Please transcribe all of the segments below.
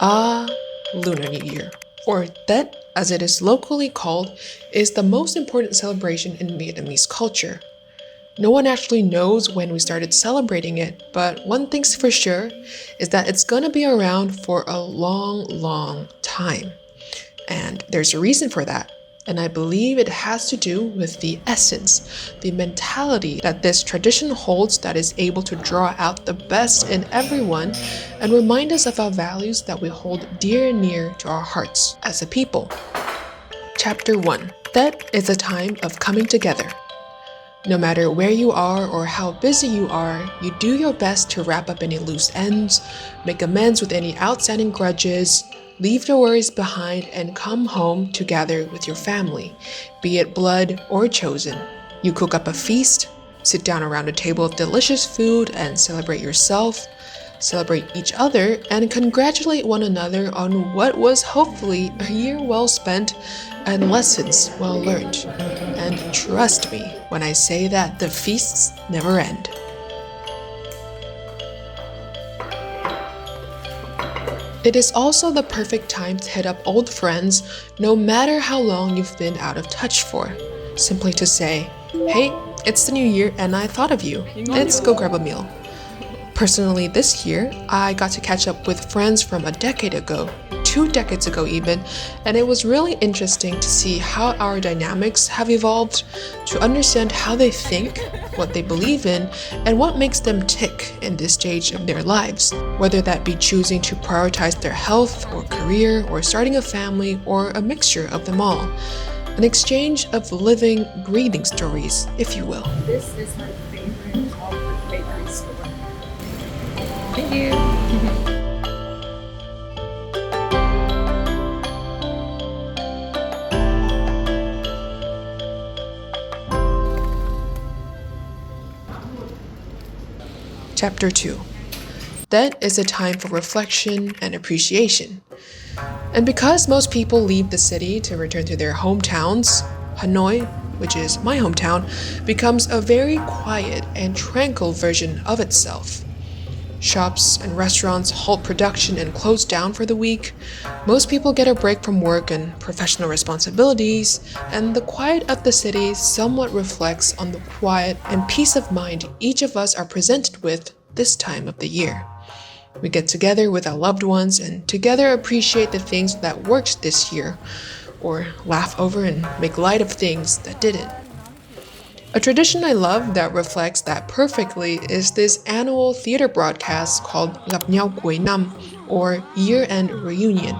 Ah, Lunar New Year, or Tết as it is locally called, is the most important celebration in Vietnamese culture. No one actually knows when we started celebrating it, but one thing's for sure is that it's gonna be around for a long, long time. And there's a reason for that. And I believe it has to do with the essence, the mentality that this tradition holds that is able to draw out the best in everyone and remind us of our values that we hold dear and near to our hearts as a people. Chapter 1. That is a time of coming together. No matter where you are or how busy you are, you do your best to wrap up any loose ends, make amends with any outstanding grudges, leave your worries behind, and come home to gather with your family, be it blood or chosen. You cook up a feast, sit down around a table of delicious food and celebrate yourself, celebrate each other, and congratulate one another on what was hopefully a year well spent and lessons well learned. And trust me when I say that the feasts never end. It is also the perfect time to hit up old friends, no matter how long you've been out of touch for. Simply to say, hey, it's the new year and I thought of you. Let's go grab a meal. Personally, this year, I got to catch up with friends from a decade ago, 2 decades ago even, and it was really interesting to see how our dynamics have evolved, to understand how they think, what they believe in, and what makes them tick in this stage of their lives, whether that be choosing to prioritize their health or career or starting a family or a mixture of them all. An exchange of living, breathing stories, if you will. This is my favorite chocolate bakery store. Thank you. Chapter 2. That is a time for reflection and appreciation. And because most people leave the city to return to their hometowns, Hanoi, which is my hometown, becomes a very quiet and tranquil version of itself. Shops and restaurants halt production and close down for the week. Most people get a break from work and professional responsibilities, and the quiet of the city somewhat reflects on the quiet and peace of mind each of us are presented with this time of the year. We get together with our loved ones and together appreciate the things that worked this year, or laugh over and make light of things that didn't. A tradition I love that reflects that perfectly is this annual theater broadcast called Gặp nhau cuối năm, or Year-End Reunion,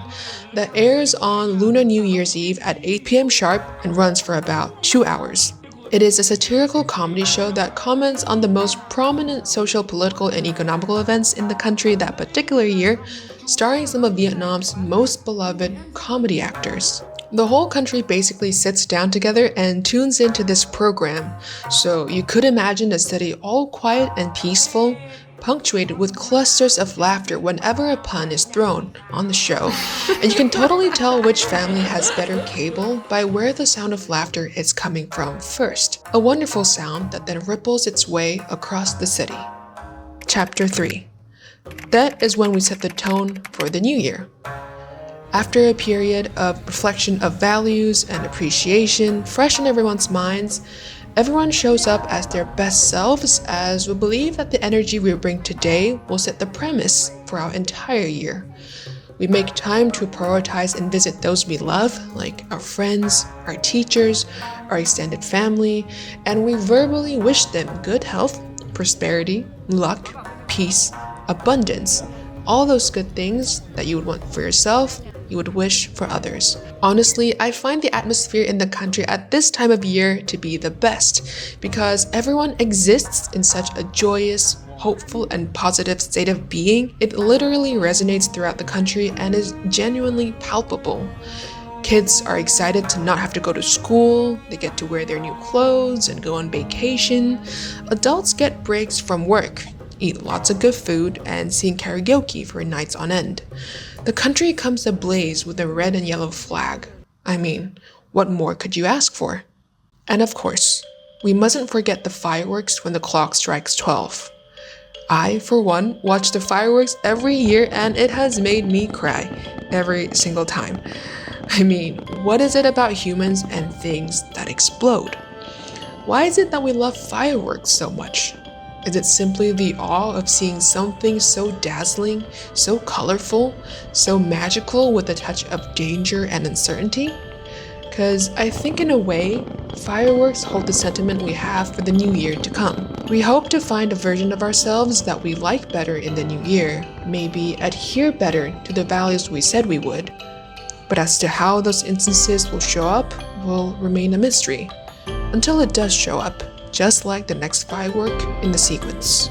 that airs on Lunar New Year's Eve at 8 p.m. sharp and runs for about 2 hours. It is a satirical comedy show that comments on the most prominent social, political, and economical events in the country that particular year, starring some of Vietnam's most beloved comedy actors. The whole country basically sits down together and tunes into this program, so you could imagine a city all quiet and peaceful, punctuated with clusters of laughter whenever a pun is thrown on the show, and you can totally tell which family has better cable by where the sound of laughter is coming from first, a wonderful sound that then ripples its way across the city. Chapter 3. That is when we set the tone for the new year. After a period of reflection of values and appreciation fresh in everyone's minds, everyone shows up as their best selves as we believe that the energy we bring today will set the premise for our entire year. We make time to prioritize and visit those we love, like our friends, our teachers, our extended family, and we verbally wish them good health, prosperity, luck, peace, abundance, all those good things that you would want for yourself, you would wish for others. Honestly, I find the atmosphere in the country at this time of year to be the best because everyone exists in such a joyous, hopeful, and positive state of being. It literally resonates throughout the country and is genuinely palpable. Kids are excited to not have to go to school, they get to wear their new clothes and go on vacation. Adults get breaks from work, eat lots of good food, and sing karaoke for nights on end. The country comes ablaze with a red and yellow flag. I mean, what more could you ask for? And of course, we mustn't forget the fireworks when the clock strikes 12. I, for one, watch the fireworks every year and it has made me cry every single time. I mean, what is it about humans and things that explode? Why is it that we love fireworks so much? Is it simply the awe of seeing something so dazzling, so colorful, so magical with a touch of danger and uncertainty? Because I think in a way, fireworks hold the sentiment we have for the new year to come. We hope to find a version of ourselves that we like better in the new year, maybe adhere better to the values we said we would. But as to how those instances will show up will remain a mystery, until it does show up, just like the next firework in the sequence.